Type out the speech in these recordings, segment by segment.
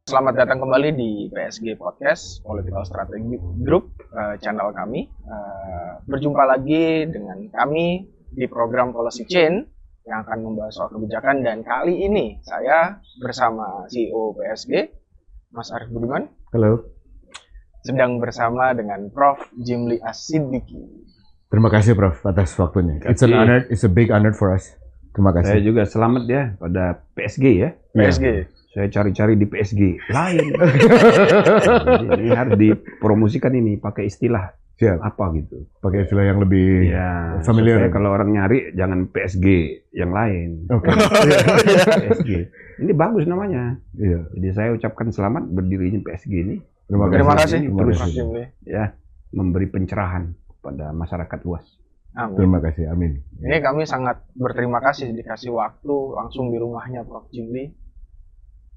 Selamat datang kembali di PSG Podcast, Political Strategy Group, channel kami. Berjumpa lagi dengan kami di program Policy Change yang akan membahas soal kebijakan, dan kali ini saya bersama CEO PSG, Mas Arief Budiman. Halo. Sedang bersama dengan Prof. Jimli As-Siddiqi. Terima kasih Prof atas waktunya. It's an honor, it's a big honor for us. Terima kasih. Saya juga selamat ya pada PSG ya. PSG. Ya. Saya cari-cari di PSG lain. Jadi harus dipromosikan ini pakai istilah apa gitu. Pakai istilah yang lebih familiar. Kalau orang nyari jangan PSG yang lain. Oke. PSG. Ini bagus namanya. Iya. Jadi saya ucapkan selamat berdirinya PSG ini. Terima kasih. Terus ya memberi pencerahan kepada masyarakat luas. Amin. Terima kasih. Amin. Ini kami sangat berterima kasih dikasih waktu langsung di rumahnya Prof. Jimli.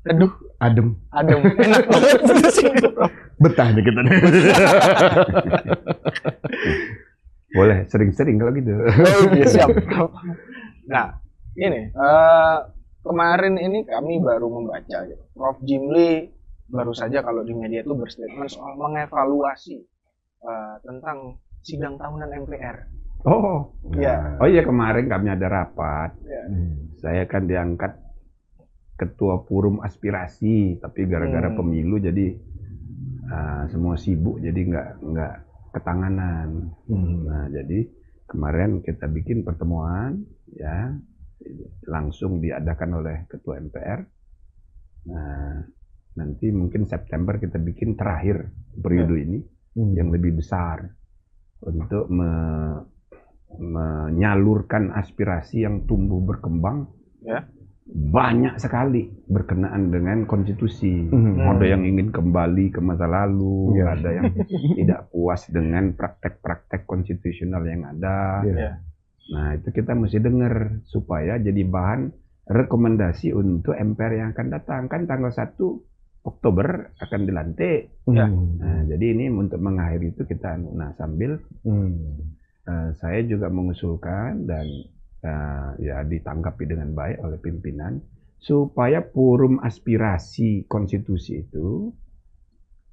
Aduh, adem, enak banget di sini, Prof. Betah nih kita nih. Boleh sering-sering kalau gitu. Ya, siap, Prof. Nah, ini kemarin ini kami baru membaca gitu. Prof. Jimli baru saja kalau di media itu berstatement soal mengevaluasi tentang sidang tahunan MPR. Oh, ya. Oh iya, kemarin kami ada rapat. Ya. Saya kan diangkat ketua forum aspirasi, tapi gara-gara pemilu jadi semua sibuk, jadi nggak ketanganan. Nah, jadi kemarin kita bikin pertemuan, ya, langsung diadakan oleh ketua MPR. Nah, nanti mungkin September kita bikin terakhir periode ini yang lebih besar untuk menyalurkan aspirasi yang tumbuh berkembang. Ya. Banyak sekali berkenaan dengan konstitusi. Ada yang ingin kembali ke masa lalu, ada yang tidak puas dengan praktek-praktek konstitusional yang ada. Nah, itu kita mesti dengar supaya jadi bahan rekomendasi untuk MPR yang akan datang. Kan tanggal 1 Oktober akan dilantik. Nah, jadi ini untuk mengakhiri itu kita sambil saya juga mengusulkan dan ya ditanggapi dengan baik oleh pimpinan supaya forum aspirasi konstitusi itu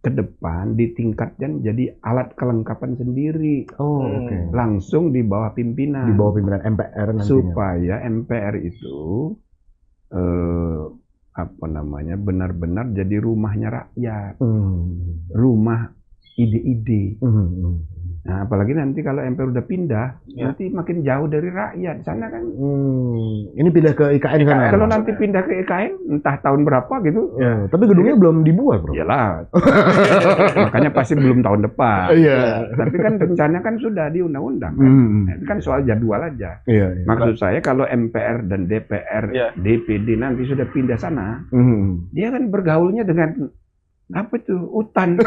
ke depan ditingkatkan jadi alat kelengkapan sendiri. Langsung di bawah pimpinan. Di bawah pimpinan MPR nantinya. Supaya MPR itu benar-benar jadi rumahnya rakyat. Rumah ide-ide. Nah, apalagi nanti kalau MPR udah pindah, nanti makin jauh dari rakyat. Sana kan. Ini pindah ke IKN sana. Kalau nanti pindah ke IKN, entah tahun berapa gitu. Ya, tapi gedungnya belum dibuat, Bro. Iyalah. Makanya pasti belum tahun depan. Iya. Tapi kan rencana kan sudah di undang-undang. Kan? Itu kan soal jadwal aja. Iya. Maksud saya kalau MPR dan DPR, DPD nanti sudah pindah sana, dia kan bergaulnya dengan apa itu hutan.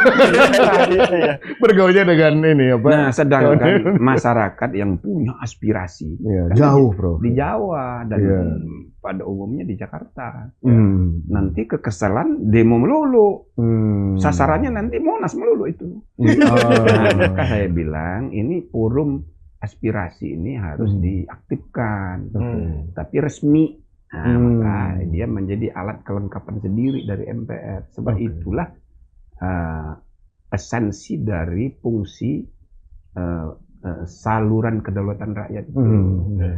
Bergaulnya dengan ini apa? Nah, sedangkan masyarakat yang punya aspirasi jauh, Bro, di Jawa dan pada umumnya di Jakarta. Nanti kekesalan demo melulu. Sasarannya nanti Monas melulu itu. Maka saya bilang ini forum aspirasi ini harus diaktifkan, tapi resmi. Nah, maka dia menjadi alat kelengkapan sendiri dari MPR. Sebab itulah esensi dari fungsi saluran kedaulatan rakyat itu.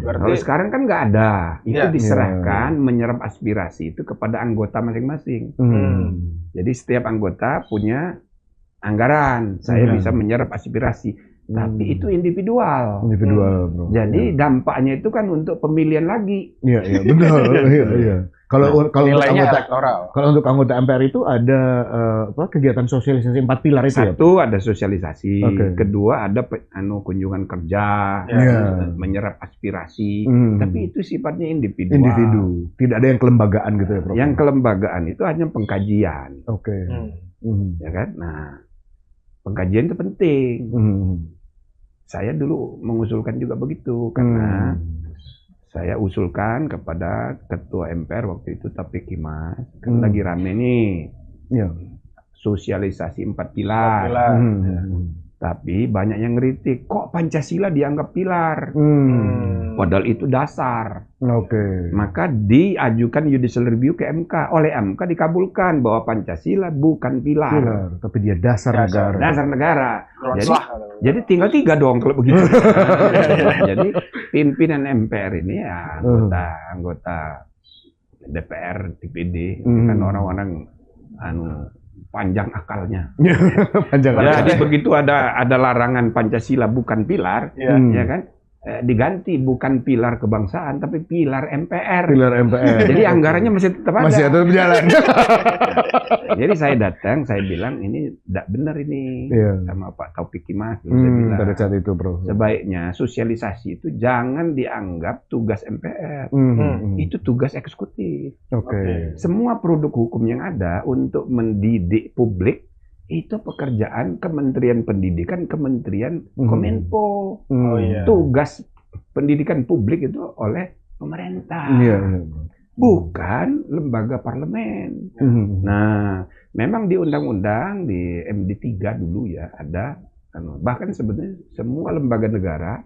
Kalau sekarang kan nggak ada. Itu diserahkan menyerap aspirasi itu kepada anggota masing-masing. Jadi setiap anggota punya anggaran. Saya bisa menyerap aspirasi. Tapi itu individual. Bro. Jadi dampaknya itu kan untuk pemilihan lagi. Iya, benar. Iya. Kalau untuk anggota MPR itu ada kegiatan sosialisasi 4 pilar itu. Satu ada sosialisasi, kedua ada kunjungan kerja, menyerap aspirasi. Tapi itu sifatnya individu. Tidak ada yang kelembagaan gitu ya, Prof. Yang kelembagaan itu hanya pengkajian. Ya kan? Nah, pengkajian itu penting. Saya dulu mengusulkan juga begitu karena saya usulkan kepada ketua MPR waktu itu Taufik Kimas, kan lagi rame nih sosialisasi 4 pilar. Tapi banyak yang ngeritik, kok Pancasila dianggap pilar? Padahal itu dasar. Maka diajukan judicial review ke MK. Oleh MK dikabulkan bahwa Pancasila bukan pilar. Tapi dia dasar negara. Dasar negara. Jadi tinggal 3 dong kalau begitu. Jadi pimpinan MPR ini ya anggota DPR, DPD, kan orang-orang panjang akalnya. Jadi begitu ada larangan Pancasila bukan pilar, ya kan? Diganti bukan pilar kebangsaan tapi pilar MPR. Jadi anggarannya masih tetap ada. Masih ada berjalan. Jadi saya datang, saya bilang ini tidak benar ini sama Pak Taufik Kimas. Saya bilang, pada saat itu, Bro. Sebaiknya sosialisasi itu jangan dianggap tugas MPR. Itu tugas eksekutif. Semua produk hukum yang ada untuk mendidik publik itu pekerjaan Kementerian Pendidikan, Kementerian Kominfo. Tugas pendidikan publik itu oleh pemerintah, bukan lembaga parlemen. Nah, memang di undang-undang di MD 3 dulu ya ada, bahkan sebenarnya semua lembaga negara,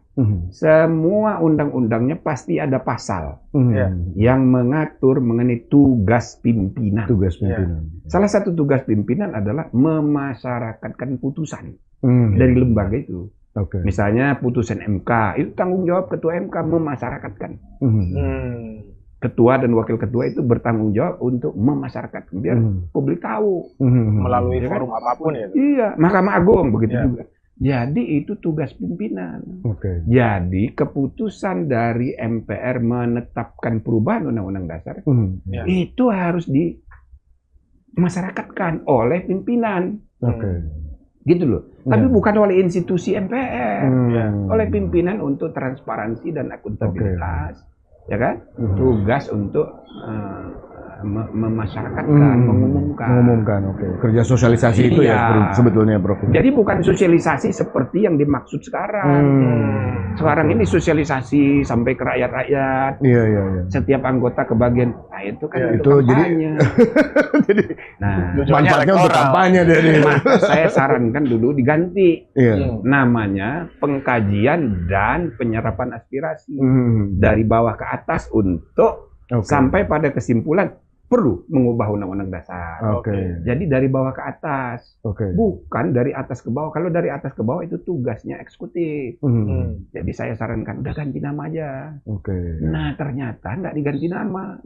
semua undang-undangnya pasti ada pasal yang mengatur mengenai tugas pimpinan. Salah satu tugas pimpinan adalah memasyarakatkan putusan dari lembaga itu. Misalnya putusan MK, itu tanggung jawab ketua MK memasyarakatkan. Ketua dan wakil ketua itu bertanggung jawab untuk memasyarakatkan biar publik tahu melalui forum apapun ya. Iya, Mahkamah Agung begitu juga. Jadi itu tugas pimpinan. Jadi keputusan dari MPR menetapkan perubahan Undang-Undang Dasar itu harus dimasyarakatkan oleh pimpinan. Gitu loh. Tapi bukan oleh institusi MPR, oleh pimpinan untuk transparansi dan akuntabilitas. Ya kan? Tugas untuk memasyarakatkan, mengumumkan. Kerja sosialisasi itu ya sebetulnya, Bro. Jadi bukan sosialisasi seperti yang dimaksud sekarang. Sekarang ini sosialisasi sampai ke rakyat-rakyat. Setiap anggota kebagian. Nah, itu kan itu kampanye. Jadi manfaatnya untuk kampanye dari. Maka saya sarankan dulu diganti. Namanya pengkajian dan penyerapan aspirasi dari bawah ke atas untuk sampai pada kesimpulan perlu mengubah Undang-Undang Dasar. Jadi dari bawah ke atas, bukan dari atas ke bawah. Kalau dari atas ke bawah itu tugasnya eksekutif. Jadi saya sarankan udah ganti nama aja. Nah ternyata nggak diganti nama,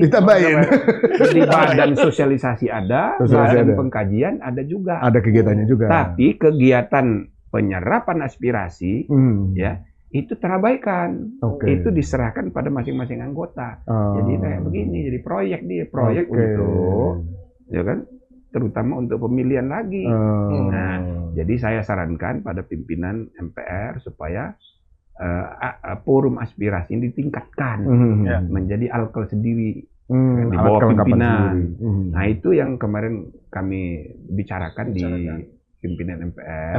ditambahin. Di badan sosialisasi ada, badan pengkajian ada juga. Ada kegiatannya juga. Tapi kegiatan penyerapan aspirasi, ya. Itu terabaikan, itu diserahkan pada masing-masing anggota. Jadi kayak begini, jadi proyek untuk, ya kan, terutama untuk pemilihan lagi. Nah, jadi saya sarankan pada pimpinan MPR supaya forum aspirasi ini ditingkatkan menjadi alkel sendiri di bawah pimpinan. Nah, itu yang kemarin kami bicarakan di pimpinan MPR.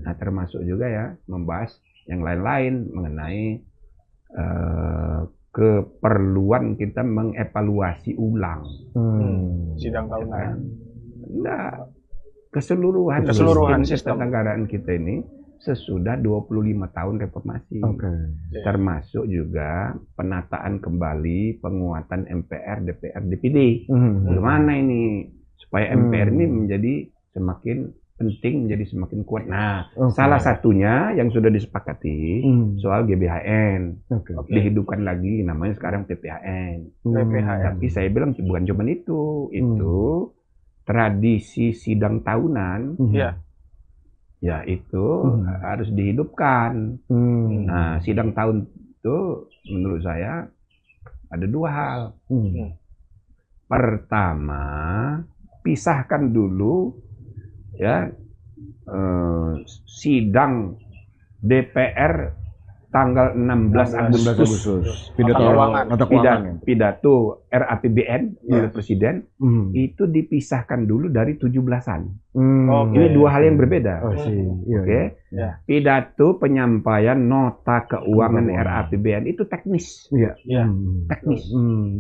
Nah, termasuk juga ya membahas yang lain-lain mengenai keperluan kita mengevaluasi ulang sidang tahunan. Enggak, keseluruhan sistem anggaran kita ini sesudah 25 tahun reformasi. Termasuk juga penataan kembali penguatan MPR, DPR, DPD. Bagaimana ini supaya MPR ini menjadi semakin penting, menjadi semakin kuat. Nah, salah satunya yang sudah disepakati soal GBHN. Dihidupkan lagi, namanya sekarang PPHN. Tapi saya bilang bukan cuma itu tradisi sidang tahunan. Ya itu harus dihidupkan. Nah, sidang tahun itu menurut saya ada 2 hal. Pertama, pisahkan dulu ya sidang DPR tanggal 16 Agustus pidato RAPBN oleh Presiden itu dipisahkan dulu dari 17-an. Ini 2 hal yang berbeda. Pidato penyampaian nota keuangan RAPBN itu teknis. Teknis.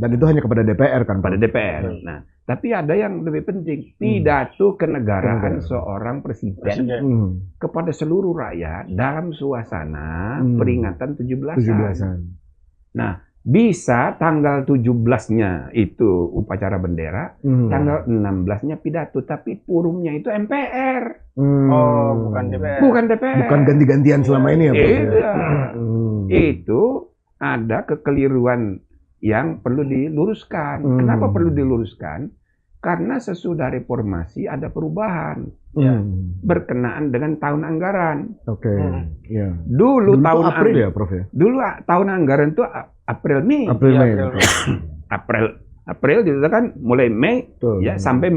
Dan itu hanya kepada DPR kan? Pada DPR. Nah, Tapi ada yang lebih penting, pidato kenegaraan seorang presiden kepada seluruh rakyat dalam suasana peringatan 17-an. Nah, bisa tanggal 17-nya itu upacara bendera, tanggal 16-nya pidato, tapi forumnya itu MPR. Oh, bukan DPR. Bukan DPR. Bukan ganti-gantian selama ini ya, Pak? Itu ada kekeliruan yang perlu diluruskan. Kenapa perlu diluruskan? Karena sesudah reformasi ada perubahan berkenaan dengan tahun anggaran. Dulu tahun April ya, Prof ya? Dulu tahun anggaran itu April Mei. April itu kan mulai Mei sampai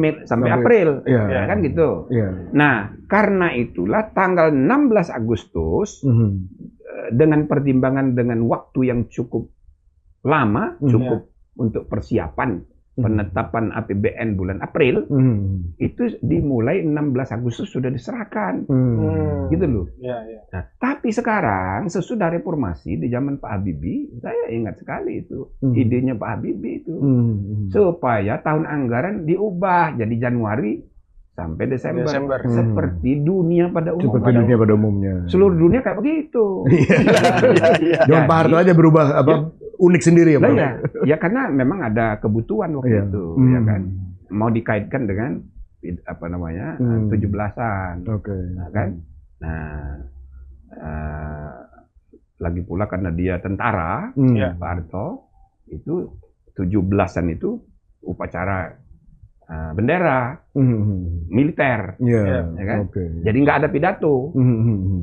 April. Ya kan gitu. Nah, karena itulah tanggal 16 Agustus dengan pertimbangan dengan waktu yang cukup lama, cukup untuk persiapan penetapan APBN bulan April, itu dimulai 16 Agustus sudah diserahkan. Gitu loh. Nah, tapi sekarang sesudah reformasi di zaman Pak Habibie, saya ingat sekali itu idenya Pak Habibie itu, supaya tahun anggaran diubah jadi Januari sampai Desember. Seperti dunia pada umumnya. Seluruh dunia kayak begitu. Jangan Pak Harto aja berubah unik sendiri ya, Pak. Ya karena memang ada kebutuhan waktu itu, ya kan. Mau dikaitkan dengan 17-an. Nah, kan. Nah, lagi pula karena dia tentara, Pak Harto itu 17-an itu upacara bendera militer, ya kan? Jadi nggak ada pidato.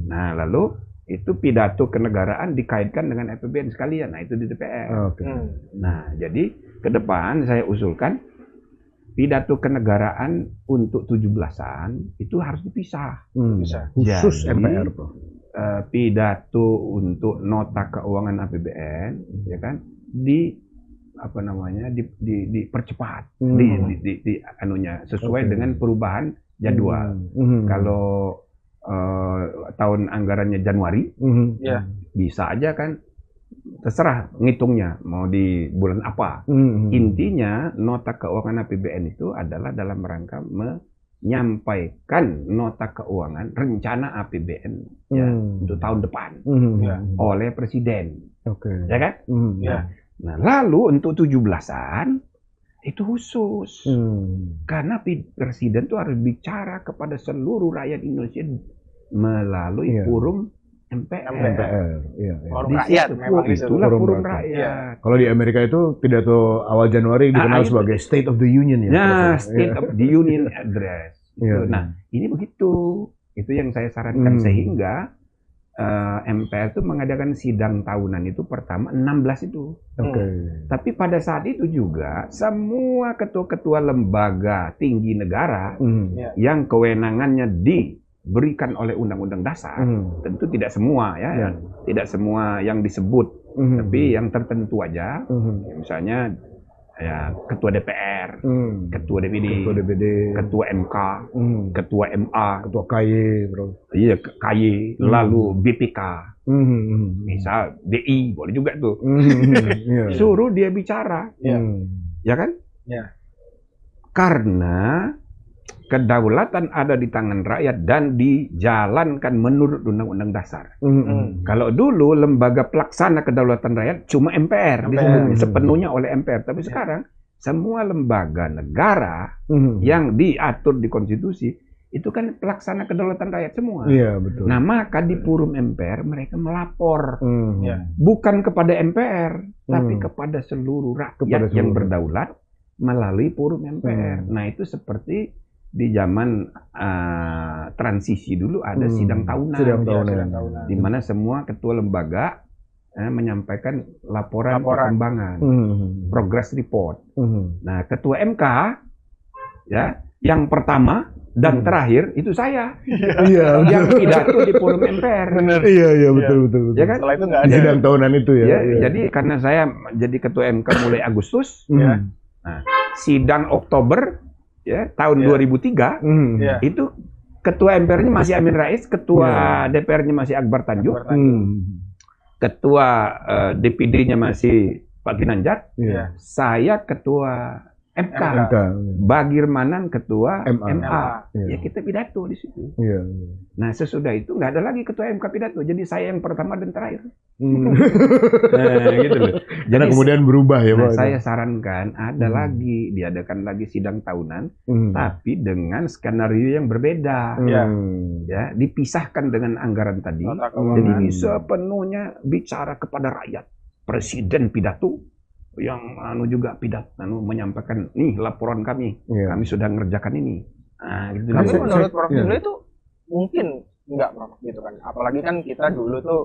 Nah, lalu itu pidato kenegaraan dikaitkan dengan APBN sekalian. Nah, itu di DPR. Nah, jadi ke depan saya usulkan pidato kenegaraan untuk 17-an itu harus dipisah. Khusus jadi, MPR, Bro. Pidato untuk nota keuangan APBN, ya kan? Dipercepat, sesuai dengan perubahan jadwal. Kalau tahun anggarannya Januari, bisa aja kan, terserah ngitungnya mau di bulan apa. Intinya nota keuangan APBN itu adalah dalam rangka menyampaikan nota keuangan rencana APBN untuk tahun depan oleh Presiden, ya kan? Nah, lalu untuk 17-an itu khusus, karena Presiden itu harus bicara kepada seluruh rakyat Indonesia melalui forum MPR. Forum rakyat, itulah forum rakyat. Kalau di Amerika itu pidato awal Januari dikenal sebagai State of the Union ya. Nah, State of the Union Address. Nah, ini begitu. Itu yang saya sarankan, sehingga MPR itu mengadakan sidang tahunan itu pertama 16 itu. Tapi pada saat itu juga semua ketua-ketua lembaga tinggi negara yang kewenangannya diberikan oleh Undang-Undang Dasar, tentu tidak semua ya, tidak semua yang disebut, tapi yang tertentu aja. Misalnya ya ketua DPR, ketua DPD, ketua MK, ketua MA, ketua KY, Bro. Iya, KY, lalu BPK. Misal DI boleh juga tuh. Suruh dia bicara. Ya kan? Karena kedaulatan ada di tangan rakyat dan dijalankan menurut Undang-Undang Dasar. Kalau dulu lembaga pelaksana kedaulatan rakyat cuma MPR, sepenuhnya oleh MPR. Tapi sekarang semua lembaga negara yang diatur di konstitusi itu kan pelaksana kedaulatan rakyat semua. Nah, maka di forum MPR mereka melapor bukan kepada MPR, tapi kepada seluruh rakyat yang berdaulat melalui forum MPR. Nah, itu seperti di zaman transisi dulu ada sidang tahunan, di mana semua ketua lembaga menyampaikan laporan perkembangan, progress report. Nah, ketua MK ya, yang pertama dan terakhir itu saya, yang pidato di forum MPR. Iya betul. Ya kan? Setelah itu nggak ada sidang tahunan itu ya. Jadi karena saya jadi ketua MK mulai Agustus, nah, sidang Oktober tahun 2003 itu ketua MPR-nya masih Amin Rais, ketua DPR-nya masih Akbar Tanjung, ketua DPD-nya masih Pak Ginanjar, saya ketua MK. Bagirmanan ketua MA. Ya kita pidato di situ. Nah sesudah itu nggak ada lagi ketua MK pidato. Jadi saya yang pertama dan terakhir. Nah, gitu loh. Jadi kemudian berubah ya Pak. Saya sarankan ada lagi, diadakan lagi sidang tahunan, tapi dengan skenario yang berbeda. Ya, dipisahkan dengan anggaran tadi. Jadi ini sepenuhnya bicara kepada rakyat. Presiden pidato, yang juga menyampaikan nih laporan kami, kami sudah ngerjakan ini. Nah, gitu. Tapi menurut Prof dulu itu mungkin enggak Prof gitu kan. Apalagi kan kita dulu tuh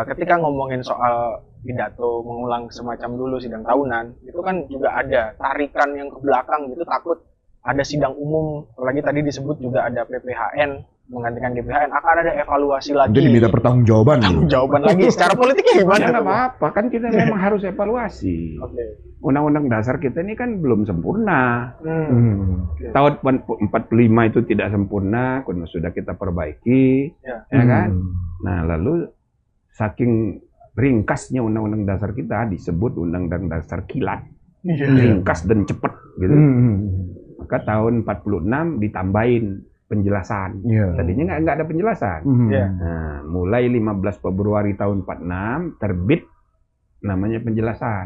ketika ngomongin soal pidato mengulang semacam dulu sidang tahunan, itu kan juga ada tarikan yang ke belakang gitu, takut ada sidang umum, apalagi tadi disebut juga ada PPHN menggantikan GBHN, akan ada evaluasi lagi. Jadi diminta pertanggungjawaban. Pertanggungjawaban lagi secara politiknya gimana? Ya nggak apa-apa, kan kita memang harus evaluasi. Undang-undang dasar kita ini kan belum sempurna. Tahun 45 itu tidak sempurna, sudah kita perbaiki, ya kan? Nah lalu saking ringkasnya undang-undang dasar kita disebut undang-undang dasar kilat, ringkas dan cepat, gitu. Maka tahun 46 ditambahin penjelasan. Tadinya nggak ada penjelasan. Nah, mulai 15 Februari tahun 46 terbit namanya penjelasan.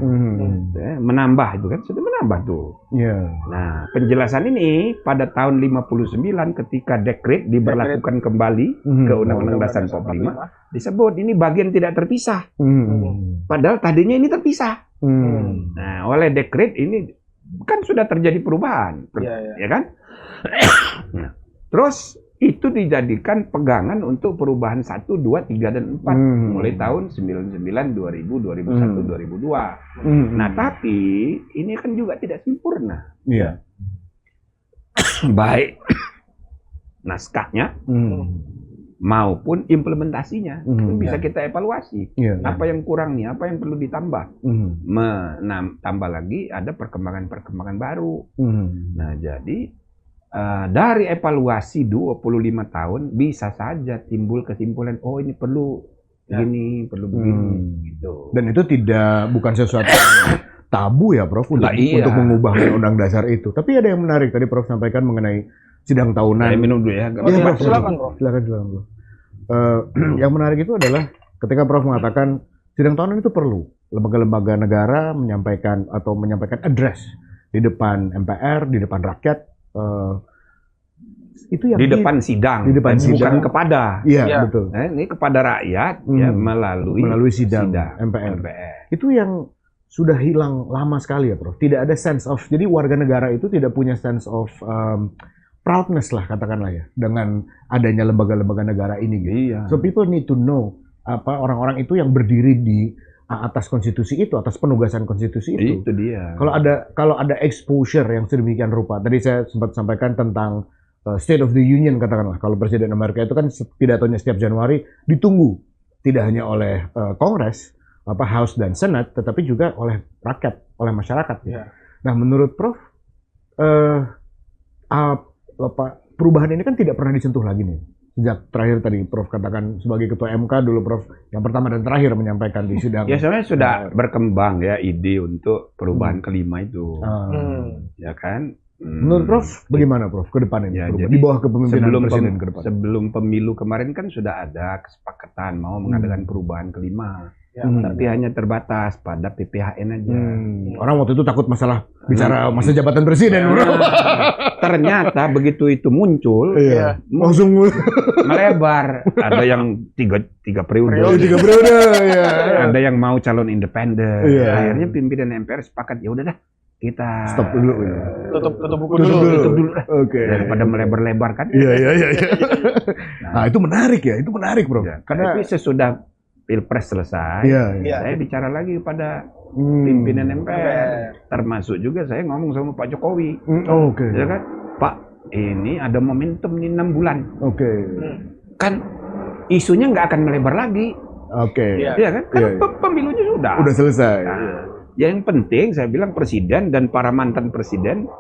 Menambah itu kan, sudah menambah tuh. Nah, penjelasan ini pada tahun 59 ketika dekret diberlakukan kembali ke Undang-Undang Dasar 45 disebut ini bagian tidak terpisah. Padahal tadinya ini terpisah. Nah, oleh dekret ini kan sudah terjadi perubahan, ya kan? Nah, terus itu dijadikan pegangan untuk perubahan 1, 2, 3, dan 4 mulai tahun 99, 2000, 2001, 2002. Nah, tapi ini kan juga tidak sempurna. Baik naskahnya maupun implementasinya itu bisa kita evaluasi. Apa yang kurang nih, apa yang perlu ditambah. Tambah lagi ada perkembangan-perkembangan baru. Nah, jadi dari evaluasi 25 tahun bisa saja timbul kesimpulan, oh ini perlu begini, perlu begini, gitu. Dan itu bukan sesuatu yang tabu ya Prof untuk mengubah undang dasar itu. Tapi ada yang menarik tadi Prof sampaikan mengenai sidang tahunan. Saya minum dulu ya. Silakan Prof. Silakan. Yang menarik itu adalah ketika Prof mengatakan sidang tahunan itu perlu lembaga-lembaga negara menyampaikan address di depan MPR, di depan rakyat. Itu yang di depan sidang, bukan kepada. Betul. Ini kepada rakyat ya melalui sidang MPR. Itu yang sudah hilang lama sekali ya Prof. Tidak ada sense of, jadi warga negara itu tidak punya sense of proudness lah katakanlah ya dengan adanya lembaga-lembaga negara ini gitu. So people need to know orang-orang itu yang berdiri di atas konstitusi itu, atas penugasan konstitusi itu. Itu dia. Kalau ada exposure yang sedemikian rupa. Tadi saya sempat sampaikan tentang State of the Union katakanlah. Kalau Presiden Amerika itu kan pidatonya setiap Januari ditunggu tidak hanya oleh Kongres, House dan Senate, tetapi juga oleh rakyat, oleh masyarakat. Nah, menurut Prof, perubahan ini kan tidak pernah disentuh lagi nih. Sejak terakhir tadi Prof katakan sebagai ketua MK dulu Prof yang pertama dan terakhir menyampaikan di sidang. Ya sebenarnya sudah berkembang ya ide untuk perubahan kelima itu. Ya kan? Menurut Prof bagaimana Prof ke depan ini? Ya, jadi di bawah kepemimpinan Presiden ke depan. Sebelum pemilu kemarin kan sudah ada kesepakatan mau mengadakan perubahan kelima. Tapi hanya terbatas pada PPHN aja. Orang waktu itu takut masalah bicara masa jabatan presiden. Ternyata begitu itu muncul, langsung melebar. Ada yang tiga periode. Ada yang mau calon independen. Akhirnya pimpinan MPR sepakat ya udah dah kita stop dulu. Tutup buku dulu. Daripada melebar-lebar kan. Nah itu menarik ya, itu menarik Bro. Karena itu sesudah Pilpres selesai, saya bicara lagi kepada pimpinan MPR, termasuk juga saya ngomong sama Pak Jokowi, ya kan, Pak, ini ada momentum nih 6 bulan, kan isunya nggak akan melebar lagi, ya kan, pemilunya sudah selesai. Nah, yang penting saya bilang Presiden dan para mantan Presiden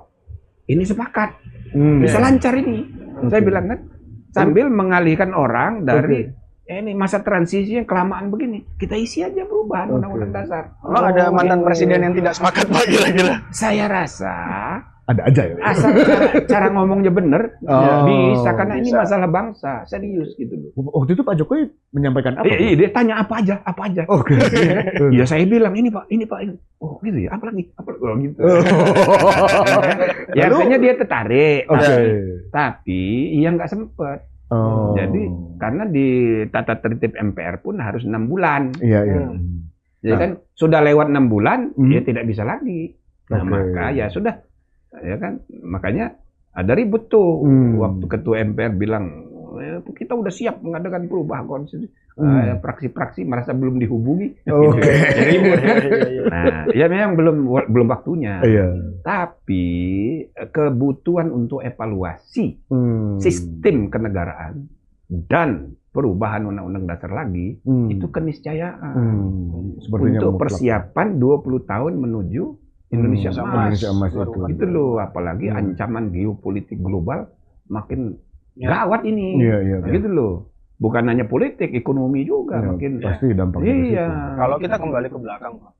ini sepakat, bisa lancar ini, saya bilang kan, sambil mengalihkan orang dari ini masa transisi yang kelamaan begini, kita isi aja perubahan undang-undang dasar. Emang ada mantan presiden yang tidak sepakat Pak kira-kira? Saya rasa ada aja ya. asal cara ngomongnya bener, bisa karena ini bisa. masalah bangsa, serius gitu loh. Waktu itu Pak Jokowi menyampaikan apa? Iya, dia tanya apa aja. Oke. Ya saya bilang ini Pak. Oh gitu ya, apa lagi? Oh gitu. Ya artinya dia tertarik, Oke. tapi ia nggak sempet. Oh. Jadi karena di tata tertib MPR pun harus 6 bulan. Iya. Jadi Nah. kan sudah lewat 6 bulan, Hmm. dia tidak bisa lagi. Nah Oke. maka ya sudah, ya kan, makanya ada ribut tuh waktu ketua MPR bilang kita udah siap mengadakan perubahan konstitusi. Fraksi-fraksi merasa belum dihubungi. Oke. Jadi ribut kan. Nah, ya memang belum waktunya. Iya. Tapi kebutuhan untuk evaluasi sistem kenegaraan dan perubahan undang-undang dasar lagi itu keniscayaan Sepertinya untuk mutlak. persiapan 20 tahun menuju Indonesia emas. Indonesia emas itu. Gitu loh, apalagi ancaman geopolitik global makin gawat ini. Iya. Gitu loh. Bukan hanya politik, ekonomi juga Ya, makin. pasti dampaknya ke situ. Iya. Kalau kita kembali ke belakang, Pak,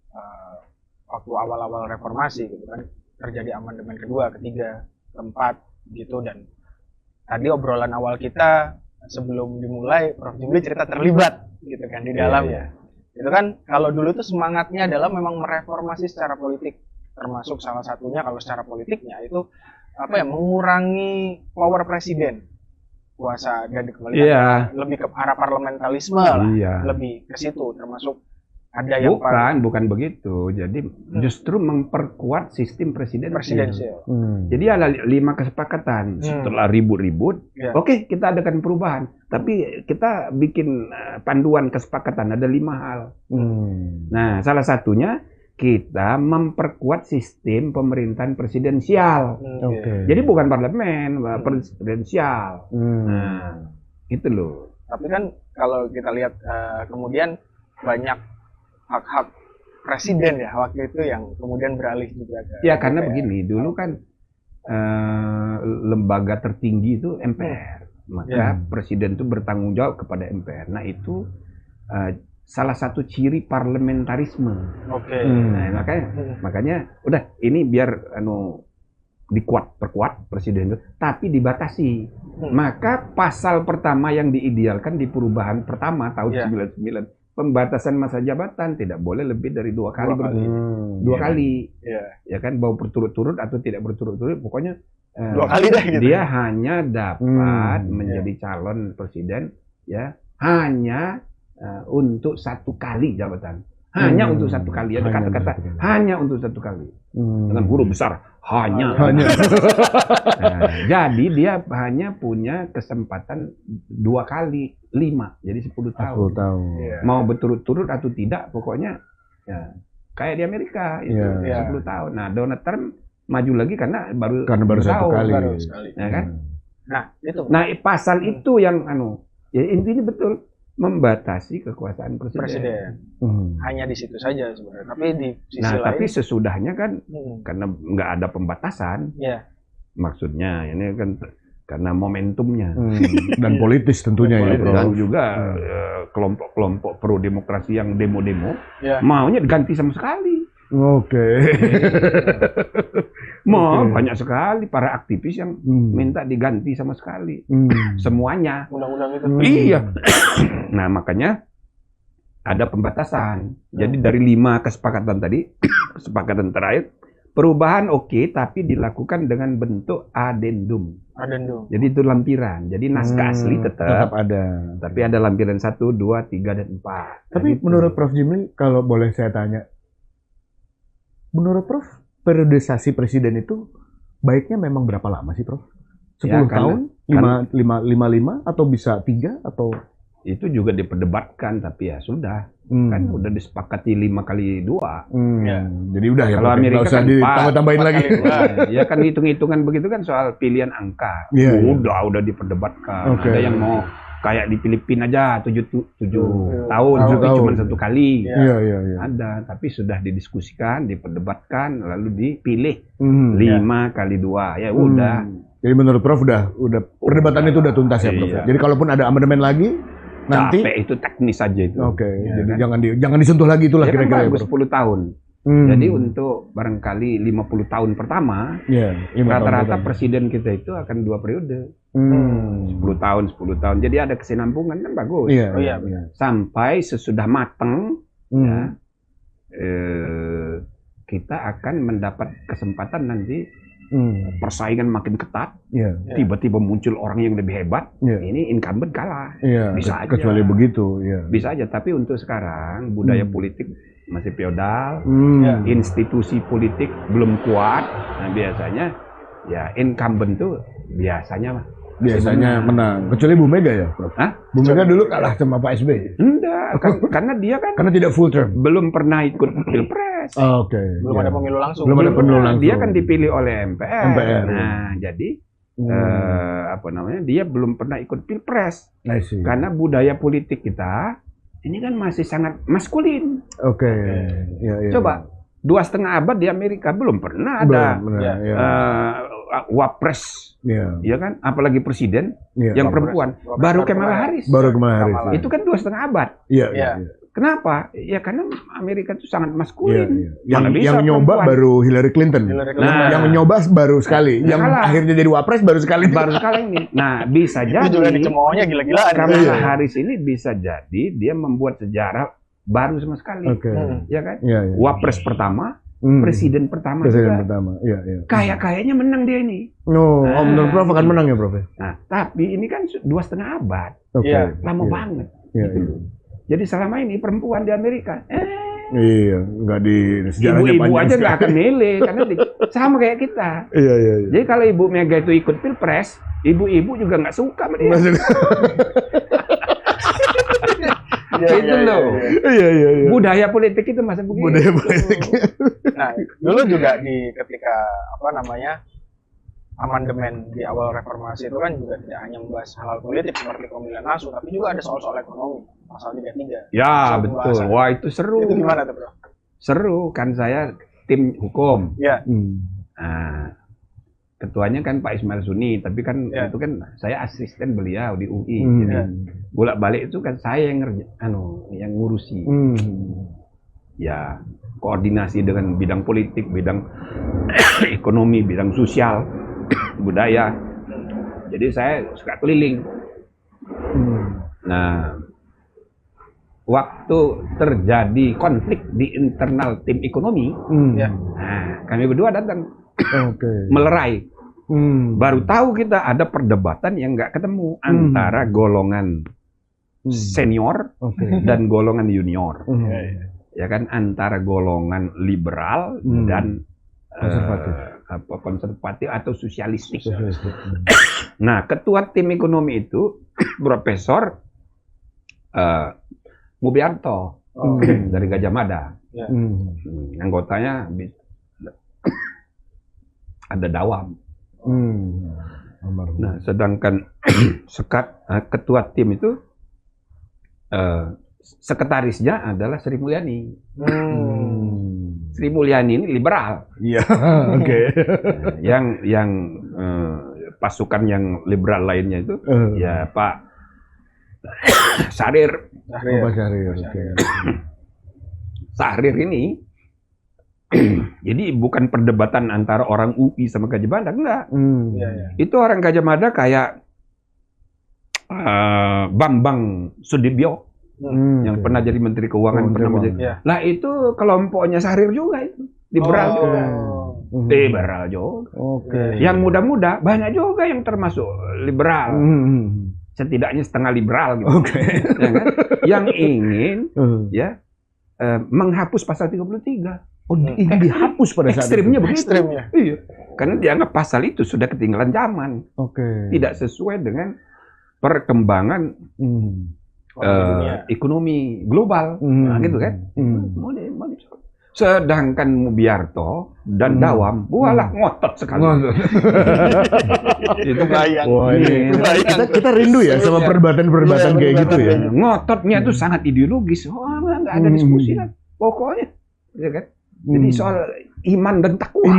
waktu awal-awal reformasi gitu kan, terjadi amandemen kedua, ketiga, keempat gitu, dan tadi obrolan awal kita sebelum dimulai, Prof. Jimli cerita terlibat gitu kan di dalamnya. Itu kan kalau dulu tuh semangatnya adalah memang mereformasi secara politik, termasuk salah satunya kalau secara politiknya itu mengurangi power presiden, kuasa dan dikembalikan lebih ke arah parlementarisme lah, lebih ke situ, termasuk ada yang bukan begitu. Jadi justru memperkuat sistem presidensial. Jadi ada 5 kesepakatan. Setelah ribut-ribut, oke, kita adakan perubahan. Tapi kita bikin panduan kesepakatan ada 5 hal. Nah, salah satunya kita memperkuat sistem pemerintahan presidensial. Jadi bukan parlemen, presidensial. Nah, itu loh. Tapi kan kalau kita lihat kemudian banyak hak-hak presiden ya waktu itu yang kemudian beralih juga ke ya karena begini, dulu kan lembaga tertinggi itu MPR, maka presiden itu bertanggung jawab kepada MPR. Nah itu salah satu ciri parlamentarisme. Nah, makanya udah ini biar perkuat presiden itu, tapi dibatasi. Maka pasal pertama yang diidealkan di perubahan pertama tahun 99, pembatasan masa jabatan tidak boleh lebih dari 2 kali. Dua kali. Ya kan, mau berturut-turut atau tidak berturut-turut, pokoknya 2 kali dah gitu. Dia hanya dapat menjadi calon presiden ya hanya untuk 1 kali jabatan. Hanya untuk 1 kali. Ada kata-kata hanya untuk 1 kali. Dengan huruf besar hanya. Nah, jadi dia hanya punya kesempatan 2 kali 5, jadi 10 tahun. Mau berturut-turut atau tidak, pokoknya ya kayak di Amerika itu 10 tahun. Nah, Donald Trump maju lagi karena baru 1 kali. Ya kan? Nah, itu. Nah, pasal itu yang ya intinya betul membatasi kekuasaan presiden. Hanya di situ saja sebenarnya. Tapi di sisi lain. Tapi sesudahnya kan karena nggak ada pembatasan. Maksudnya ini kan karena momentumnya dan politis tentunya dan juga kelompok-kelompok pro demokrasi yang demo-demo maunya diganti sama sekali. Mau banyak sekali para aktivis yang minta diganti sama sekali semuanya undang-undang itu. Iya. Nah makanya ada pembatasan. Jadi dari 5 kesepakatan tadi, kesepakatan terakhir, perubahan tapi dilakukan dengan bentuk adendum. Jadi itu lampiran. Jadi naskah asli tetap ada. Tapi ada lampiran 1, 2, 3, dan 4. Tapi menurut Prof. Jimli, kalau boleh saya tanya, menurut Prof, periodisasi presiden itu baiknya memang berapa lama sih, Prof? 10 tahun? 5 atau bisa 3 atau? Itu juga diperdebatkan, tapi ya sudah. Kan udah disepakati 5 kali 2. Jadi udah ya, kalau Amerika usah kan ditambah-tambahin lagi. Ya kan hitung-hitungan begitu kan soal pilihan angka. Udah diperdebatkan. Ada yang mau kayak di Filipina aja 7 tahun, tapi cuma 1 kali. Ada, tapi sudah didiskusikan, diperdebatkan, lalu dipilih 5 kali 2. Ya udah. Jadi menurut Prof udah perdebatan itu udah tuntas ya, Prof. Jadi kalaupun ada amandemen lagi, nanti capek itu teknis saja itu. Oke, Ya jadi kan? jangan disentuh lagi itulah Ya kan kira-kira. bagus 10 tahun. Jadi untuk barangkali 50 tahun pertama, rata-rata presiden kita itu akan 2 periode. 10 tahun. Jadi ada kesinambungan kan bagus. Iya. Sampai sesudah mateng, ya, kita akan mendapat kesempatan nanti persaingan makin ketat. Tiba-tiba muncul orang yang lebih hebat. Ini incumbent kalah. Bisa aja. Kecuali begitu. Bisa aja. Tapi untuk sekarang budaya politik masih feodal, institusi politik belum kuat. Nah biasanya ya incumbent tuh biasanya menang. Kecuali Bu Mega ya, Prof? Bu Mega dulu kalah sama Pak SBY. Enggak, karena dia kan karena tidak full term. Belum pernah ikut pilpres. Oke. Belum ada pemilu langsung. Belum ada pemilu langsung. Dia kan dipilih oleh MPR. Nah, jadi dia belum pernah ikut pilpres. Karena budaya politik kita ini kan masih sangat maskulin. Coba 2,5 abad di Amerika belum pernah ada wapres, ya kan? Apalagi presiden yang perempuan. Baru Kamala Harris. Itu kan 2,5 abad. Kenapa? Ya karena Amerika itu sangat maskulin. Yang nyoba baru Hillary Clinton. Yang nyoba baru sekali. Yang akhirnya jadi wapres baru sekali. Ini. Nah, bisa jadi. Itu juga dicemoohnya gila-gilaan. Kamala Harris ini bisa jadi dia membuat sejarah baru sama sekali. Ya kan? Wapres pertama, presiden pertama juga. Kayaknya menang dia ini. Menurut Prof akan menang ya, Prof? Nah, tapi ini kan 2,5 abad. Lama banget. Jadi selama ini perempuan di Amerika, nggak di sejarahnya ibu-ibu panjang aja nggak akan milih karena sama kayak kita. Jadi kalau Ibu Mega itu ikut pilpres, ibu-ibu juga nggak suka sama dia. Itu loh. Budaya politik itu masih begitu. Budaya politik. Nah, dulu juga ketika amandemen di awal reformasi itu kan juga tidak hanya membahas hal politik seperti pemilihan langsung, tapi juga ada soal ekonomi, pasal 33. Ya, betul. Wah, itu seru. Itu gimana tuh, Bro? Seru, kan saya tim hukum. Nah, ketuanya kan Pak Ismail Suni, tapi kan itu kan saya asisten beliau di UI. Jadi bolak-balik itu kan saya yang ngurusi. Ya, koordinasi dengan bidang politik, bidang ekonomi, bidang sosial, budaya. Jadi saya suka keliling. Nah, waktu terjadi konflik di internal tim ekonomi, nah, kami berdua datang melerai. Baru tahu kita ada perdebatan yang nggak ketemu antara golongan senior dan golongan junior. Ya kan, antara golongan liberal dan konservatif atau sosialistik. Nah, ketua tim ekonomi itu Profesor Mubianto dari Gajah Mada. Anggotanya ada Dawam. Nah, sedangkan ketua tim itu sekretarisnya adalah Sri Mulyani. Sri Mulyani ini liberal. Yang pasukan yang liberal lainnya itu ya Pak Syahrir. Syahrir ini jadi bukan perdebatan antara orang UI sama Gajah Mada, enggak. Itu orang Gajah Mada kayak Bambang Sudibyo yang pernah jadi Menteri Keuangan, pernah menjadi. Lah itu kelompoknya Syahrir juga itu, liberal juga. Liberal juga. Yang muda-muda banyak juga yang termasuk liberal. Setidaknya setengah liberal gitu. Ya kan? Yang ingin menghapus pasal 33. Ini dihapus pada saat ekstrimnya begitu. Iya. Karena dianggap pasal itu sudah ketinggalan zaman. Tidak sesuai dengan perkembangan ekonomi global. Nah, gitu kan. Sedangkan Mubiarto dan Dawam bualah ngotot sekali. Itu kan. Kita rindu ya sama perdebatan-perdebatan kayak gitu ya. Ngototnya itu sangat ideologis. Nggak ada diskusi lah. Pokoknya, ya kan. Jadi soal iman dan takwa.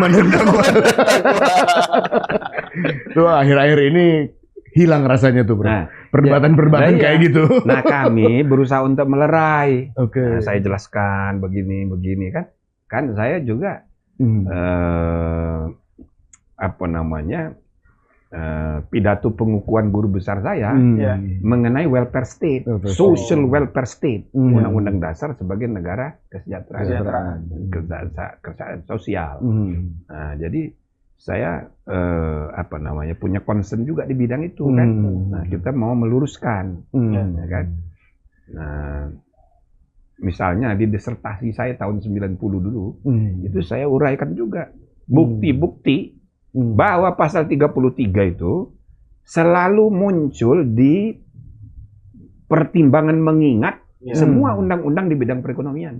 Tuh akhir-akhir ini hilang rasanya tuh bro. Nah, Perdebatan-perdebatan kayak gitu. Nah kami berusaha untuk melerai. Oke. Nah, saya jelaskan begini kan. Kan saya juga apa namanya pidato pengukuhan guru besar saya mengenai welfare state, social welfare state, undang-undang dasar sebagai negara kesejahteraan sosial. Nah, jadi saya apa namanya punya concern juga di bidang itu kan. Nah, kita mau meluruskan, ya kan. Nah, misalnya di disertasi saya tahun 90 dulu, itu saya uraikan juga bukti-bukti bahwa pasal 33 itu selalu muncul di pertimbangan mengingat semua undang-undang di bidang perekonomian.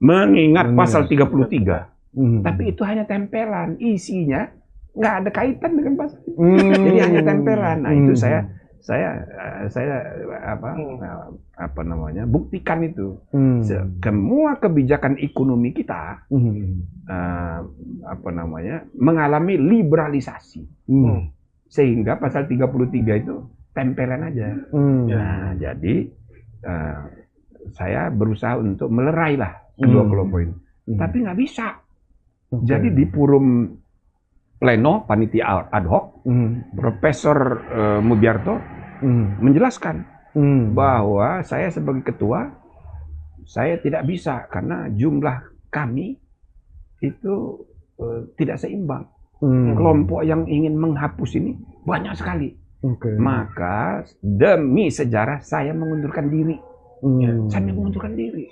Mengingat pasal 33. Tapi itu hanya tempelan, isinya nggak ada kaitan dengan pasal itu. Jadi hanya tempelan. Nah, itu saya apa namanya buktikan itu. Semua kebijakan ekonomi kita apa namanya mengalami liberalisasi. Sehingga pasal 33 itu tempelan aja. Nah, jadi saya berusaha untuk melerai lah kedua kelompok ini. Tapi nggak bisa. Jadi di forum pleno panitia ad hoc, Profesor Mubiarto menjelaskan bahwa saya sebagai ketua, saya tidak bisa karena jumlah kami itu tidak seimbang. Kelompok yang ingin menghapus ini banyak sekali. Maka demi sejarah saya mengundurkan diri. Saya mengundurkan diri.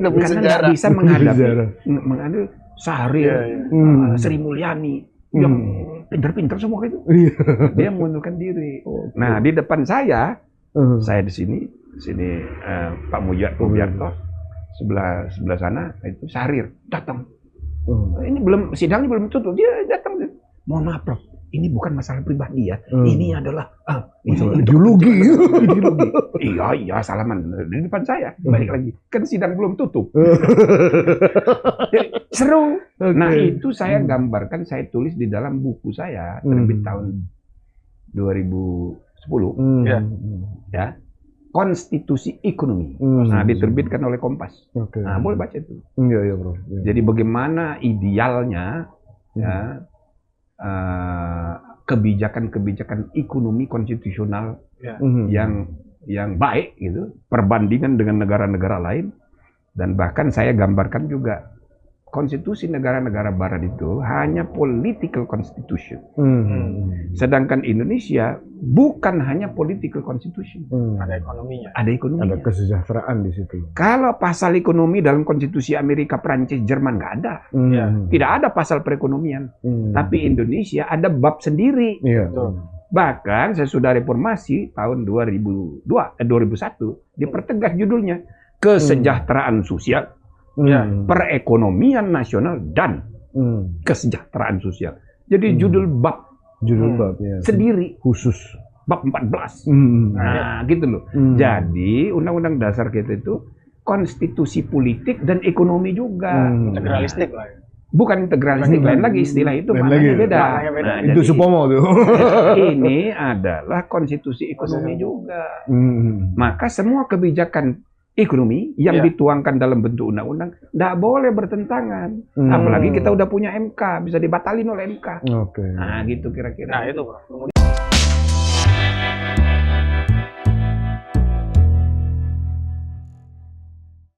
Karena nggak bisa menghadapi Syahrir, Sri Mulyani yang pintar-pintar semua itu. Dia mengundurkan diri. Nah, di depan saya di sini Pak Mubiarto, sebelah sana itu Syahrir datang. Ini sidangnya belum tutup, dia datang. Mohon maaf, Prof. Ini bukan masalah pribadi ya. Ini adalah ideologi. Iya, salaman di depan saya. Balik lagi. Kan sidang belum tutup. Seru. Nah, itu saya gambarkan, saya tulis di dalam buku saya terbit tahun 2010. Ya. Konstitusi Ekonomi. Nah, diterbitkan oleh Kompas. Nah, boleh baca itu. Iya, Bro. Jadi bagaimana idealnya ya kebijakan-kebijakan ekonomi konstitusional yang baik gitu, perbandingan dengan negara-negara lain, dan bahkan saya gambarkan juga konstitusi negara-negara barat itu hanya political constitution. Sedangkan Indonesia bukan hanya political constitution. Ada ekonominya. Ada ekonominya. Ada kesejahteraan di situ. Kalau pasal ekonomi dalam konstitusi Amerika, Prancis, Jerman nggak ada. Tidak ada pasal perekonomian. Tapi Indonesia ada bab sendiri. Bahkan sesudah reformasi tahun 2001 dipertegas judulnya kesejahteraan sosial, perekonomian nasional dan kesejahteraan sosial. Jadi judul bab sendiri khusus bab 14. Nah, gitu loh. Jadi undang-undang dasar kita itu konstitusi politik dan ekonomi juga. Integralistik lah. Bukan integralistik, lain lagi istilah itu maknanya beda. Nah, itu Supomo tuh. Ini adalah konstitusi ekonomi juga. Maka semua kebijakan ekonomi yang dituangkan dalam bentuk undang-undang tidak boleh bertentangan. Apalagi kita udah punya MK, bisa dibatalin oleh MK. Nah, gitu kira-kira. Nah, itu, Bro. Kemudian